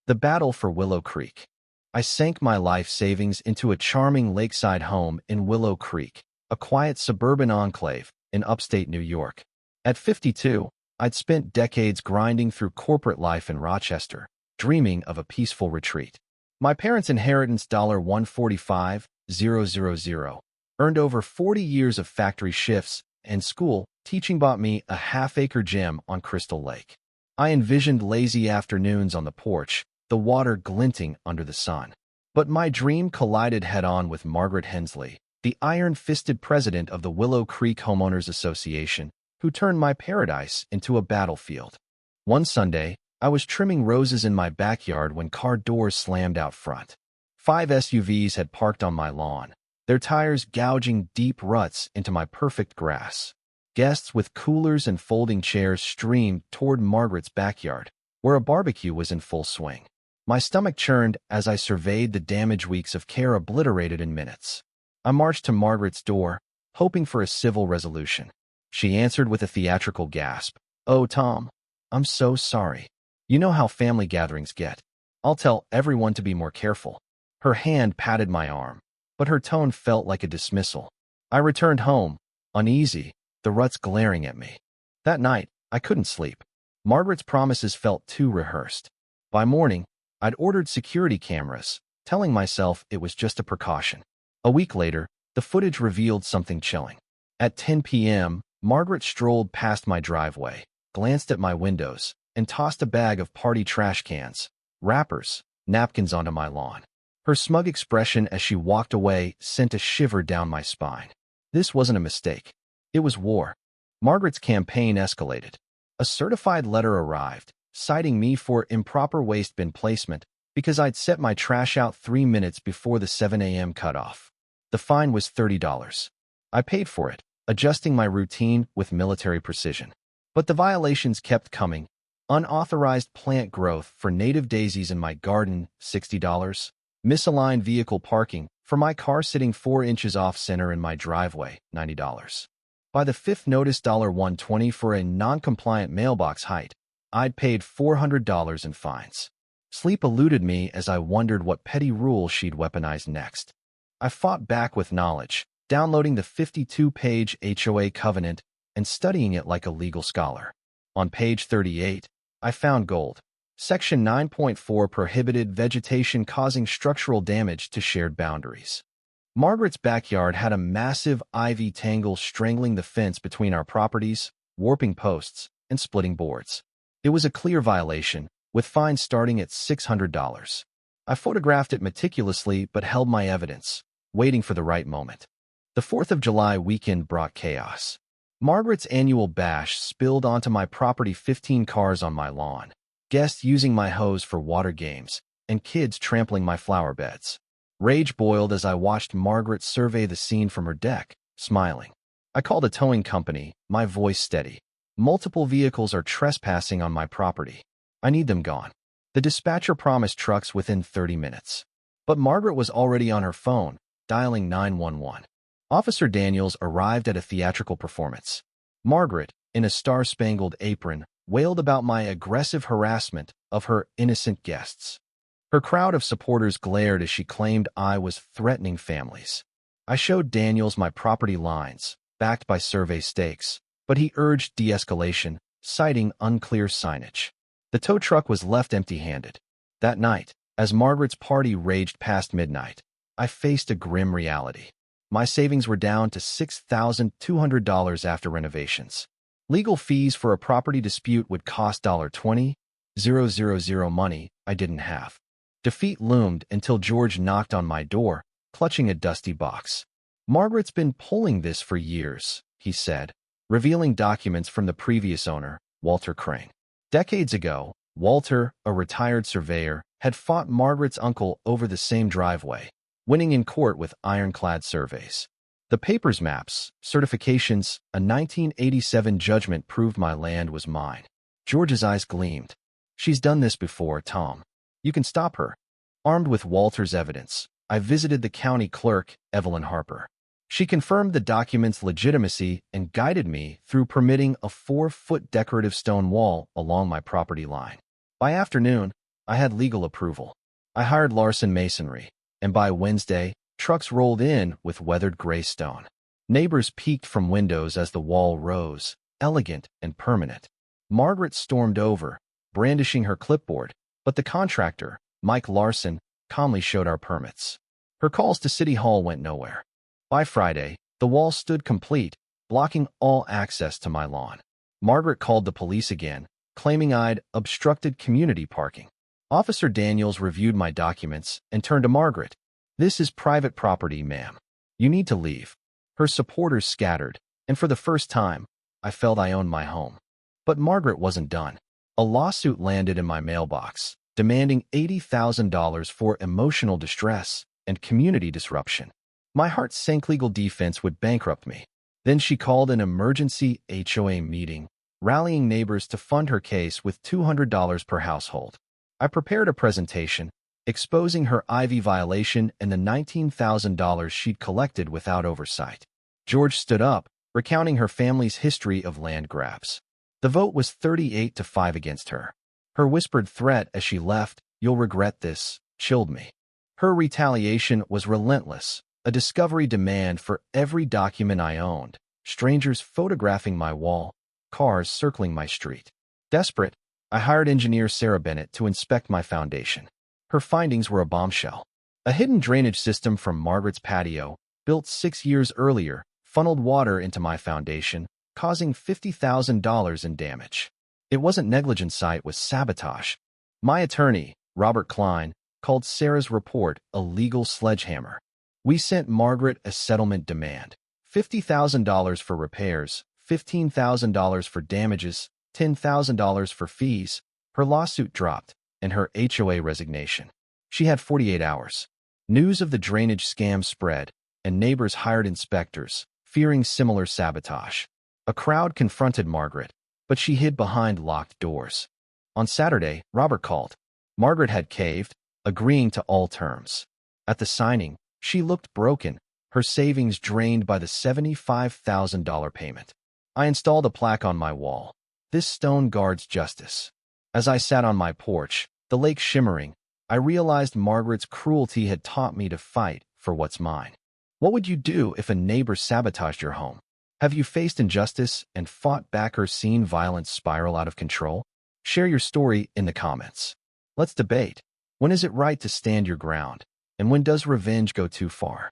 The battle for Willow Creek. I sank my life savings into a charming lakeside home in Willow Creek, a quiet suburban enclave in upstate New York. At 52, I'd spent decades grinding through corporate life in Rochester, dreaming of a peaceful retreat. My parents' inheritance $145,000 earned over 40 years of factory shifts and school teaching bought me a half-acre gem on Crystal Lake. I envisioned lazy afternoons on the porch, the water glinting under the sun. But my dream collided head-on with Margaret Hensley, the iron-fisted president of the Willow Creek Homeowners Association, who turned my paradise into a battlefield. One Sunday, I was trimming roses in my backyard when car doors slammed out front. 5 SUVs had parked on my lawn, their tires gouging deep ruts into my perfect grass. Guests with coolers and folding chairs streamed toward Margaret's backyard, where a barbecue was in full swing. My stomach churned as I surveyed the damage weeks of care obliterated in minutes. I marched to Margaret's door, hoping for a civil resolution. She answered with a theatrical gasp. "Oh, Tom, I'm so sorry. You know how family gatherings get. I'll tell everyone to be more careful." Her hand patted my arm, but her tone felt like a dismissal. I returned home, uneasy, the ruts glaring at me. That night, I couldn't sleep. Margaret's promises felt too rehearsed. By morning, I'd ordered security cameras, telling myself it was just a precaution. A week later, the footage revealed something chilling. At 10 p.m., Margaret strolled past my driveway, glanced at my windows, and tossed a bag of party trash cans, wrappers, napkins onto my lawn. Her smug expression as she walked away sent a shiver down my spine. This wasn't a mistake. It was war. Margaret's campaign escalated. A certified letter arrived, citing me for improper waste bin placement because I'd set my trash out 3 minutes before the 7 a.m. cutoff. The fine was $30. I paid for it, adjusting my routine with military precision. But the violations kept coming. Unauthorized plant growth for native daisies in my garden, $60. Misaligned vehicle parking for my car sitting 4 inches off center in my driveway, $90. By the fifth notice, $120 for a non-compliant mailbox height. I'd paid $400 in fines. Sleep eluded me as I wondered what petty rule she'd weaponize next. I fought back with knowledge, downloading the 52-page HOA covenant and studying it like a legal scholar. On page 38, I found gold. Section 9.4 prohibited vegetation causing structural damage to shared boundaries. Margaret's backyard had a massive ivy tangle strangling the fence between our properties, warping posts, and splitting boards. It was a clear violation, with fines starting at $600. I photographed it meticulously but held my evidence, waiting for the right moment. The 4th of July weekend brought chaos. Margaret's annual bash spilled onto my property, 15 cars on my lawn, guests using my hose for water games, and kids trampling my flower beds. Rage boiled as I watched Margaret survey the scene from her deck, smiling. I called a towing company, my voice steady. "Multiple vehicles are trespassing on my property. I need them gone." The dispatcher promised trucks within 30 minutes. But Margaret was already on her phone, dialing 911. Officer Daniels arrived at a theatrical performance. Margaret, in a star-spangled apron, wailed about my aggressive harassment of her innocent guests. Her crowd of supporters glared as she claimed I was threatening families. I showed Daniels my property lines, backed by survey stakes, but he urged de-escalation, citing unclear signage. The tow truck was left empty-handed. That night, as Margaret's party raged past midnight, I faced a grim reality. My savings were down to $6,200 after renovations. Legal fees for a property dispute would cost $20,000 money I didn't have. Defeat loomed until George knocked on my door, clutching a dusty box. "Margaret's been pulling this for years," he said, revealing documents from the previous owner, Walter Crane. Decades ago, Walter, a retired surveyor, had fought Margaret's uncle over the same driveway, winning in court with ironclad surveys. The papers, maps, certifications, a 1987 judgment proved my land was mine. George's eyes gleamed. "She's done this before, Tom. You can stop her." Armed with Walter's evidence, I visited the county clerk, Evelyn Harper. She confirmed the document's legitimacy and guided me through permitting a 4-foot decorative stone wall along my property line. By afternoon, I had legal approval. I hired Larson Masonry, and by Wednesday, trucks rolled in with weathered gray stone. Neighbors peeked from windows as the wall rose, elegant and permanent. Margaret stormed over, brandishing her clipboard, but the contractor, Mike Larson, calmly showed our permits. Her calls to City Hall went nowhere. By Friday, the wall stood complete, blocking all access to my lawn. Margaret called the police again, claiming I'd obstructed community parking. Officer Daniels reviewed my documents and turned to Margaret. "This is private property, ma'am. You need to leave." Her supporters scattered, and for the first time, I felt I owned my home. But Margaret wasn't done. A lawsuit landed in my mailbox, demanding $80,000 for emotional distress and community disruption. My heart sank. Legal defense would bankrupt me. Then she called an emergency HOA meeting, rallying neighbors to fund her case with $200 per household. I prepared a presentation, exposing her IV violation and the $19,000 she'd collected without oversight. George stood up, recounting her family's history of land grabs. The vote was 38-5 against her. Her whispered threat as she left, "You'll regret this," chilled me. Her retaliation was relentless, a discovery demand for every document I owned, strangers photographing my wall, cars circling my street. Desperate, I hired engineer Sarah Bennett to inspect my foundation. Her findings were a bombshell. A hidden drainage system from Margaret's patio, built 6 years earlier, funneled water into my foundation, causing $50,000 in damage. It wasn't negligence, it was sabotage. My attorney, Robert Klein, called Sarah's report a legal sledgehammer. We sent Margaret a settlement demand: $50,000 for repairs, $15,000 for damages, $10,000 for fees. Her lawsuit dropped, and her HOA resignation. She had 48 hours. News of the drainage scam spread, and neighbors hired inspectors, fearing similar sabotage. A crowd confronted Margaret, but she hid behind locked doors. On Saturday, Robert called. Margaret had caved, agreeing to all terms. At the signing, she looked broken, her savings drained by the $75,000 payment. I installed a plaque on my wall: "This stone guards justice." As I sat on my porch, the lake shimmering, I realized Margaret's cruelty had taught me to fight for what's mine. What would you do if a neighbor sabotaged your home? Have you faced injustice and fought back or seen violence spiral out of control? Share your story in the comments. Let's debate. When is it right to stand your ground? And when does revenge go too far?